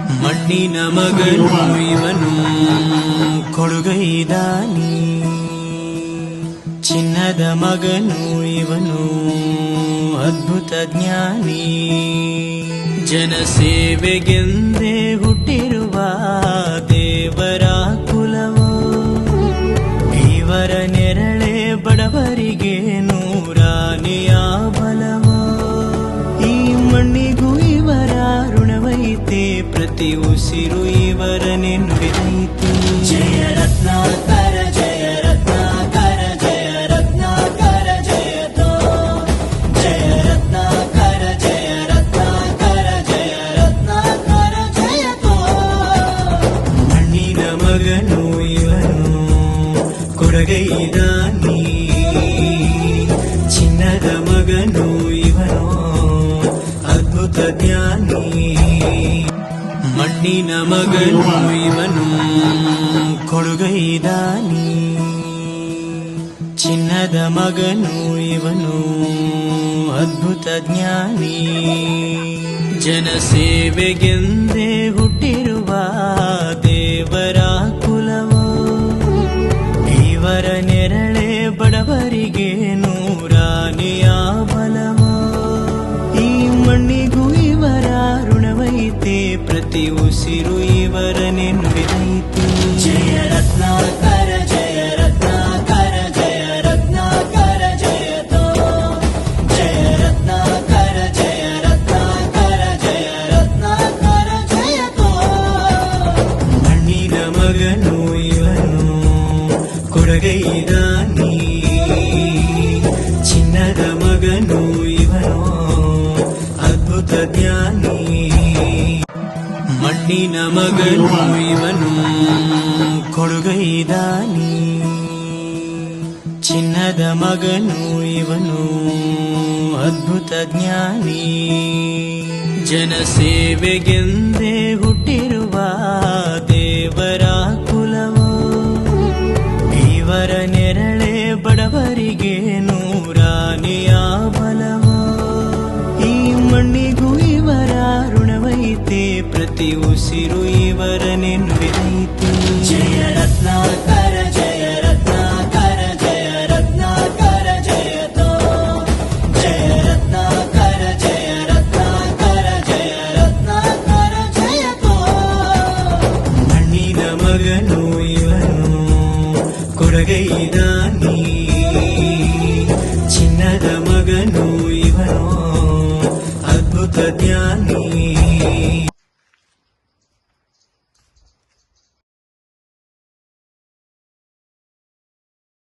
ಮಣ್ಣಿನ ಮಗನು ಇವನು ಕೊಡುಗೈದಾನಿ, ಚಿನ್ನದ ಮಗನು ಇವನು ಅದ್ಭುತ ಜ್ಞಾನಿ. ಜನಸೇವೆಗೆಂದೇ ಹುಟ್ಟಿರುವ ದೇವರ ಕುಲವೋ, ಇವರ ನೆರಳೆ ಬಡವರಿಗೆ ನೂರಾನೆಯ ಬಲವೋ. ಈ ಮಣ್ಣಿಗೂ ಇವರ ಋಣವೈತೆ, ಪ್ರತಿ ಉಸಿರು ಇವರನೆ ನುಡಿದೈತೆ. ಜಯ ರತ್ನಾಕರ ಜಯ ರತ್ನಾಕರ ಜಯ ರತ್ನಾಕರ ಜಯತೋ, ಜಯ ರತ್ನಾಕರ ಜಯ ರತ್ನಾಕರ ಜಯ ರತ್ನಾಕರ ಜಯತೋ. ಮಣ್ಣಿನ ಮಗನು ಇವನು ಕೊಡಗೈದಾನಿ, ಚಿನ್ನದ ಮಗನು ಇವನು ಅದ್ಭುತ ಜ್ಞಾನಿ. ಮಣ್ಣಿನ ಮಗನು ಇವನು ಕೊಡುಗೈದಾನಿ, ಚಿನ್ನದ ಮಗನು ಇವನು ಅದ್ಭುತ ಜ್ಞಾನಿ. ಜನಸೇವೆಗೆಂದೇ ಹುಟ್ಟಿರುವ ದೇವರ ಕುಲವೋ, ಇವರ ನೆರಳೆ ಬಡವರಿಗೆ ನೂರಾನೆಯ ಬಲವೋ. ಈ ಮಣ್ಣಿಗೂ ಇವರ ಋಣವೈತೆ, ಪ್ರತಿ ಉಸಿರು ಇವರನೆ ನುಡಿದೈತೆ. ಜಯ ರತ್ನಾಕರ ಜಯ ರತ್ನಾಕರ ಜಯ ರತ್ನಾಕರ ಜಯತೋ, ಜಯ ರತ್ನಾಕರ ಜಯ ರತ್ನಾಕರ ಜಯ ರತ್ನಾಕರ ಜಯತೋ. ಮಣ್ಣಿನ ಮಗನು ಇವನು ಕೊಡಗೈದಾನಿ, ಚಿನ್ನದ ಮಗನು ಇವನು ಅದ್ಭುತ ಜ್ಞಾನಿ. ಮಣ್ಣಿನ ಮಗನು ಇವನು ಕೊಡುಗೈದಾನಿ, ಚಿನ್ನದ ಮಗನು ಇವನು ಅದ್ಭುತ ಜ್ಞಾನಿ. ಜನಸೇವೆಗೆಂದೇ ಹುಟ್ಟಿರುವ ದೇವರ ಕುಲವೋ, ಇವರ ನೆರಳೆ ಬಡವರಿಗೆ ನೂರಾನೆಯ ಬಲವೋ. ಈ ಮಣ್ಣಿಗೂ ಇವರ ಋಣವೈತೆ, ಪ್ರತಿ ಉಸಿರು ಇವರನೆ ನುಡಿದೈತೆ. ಜಯ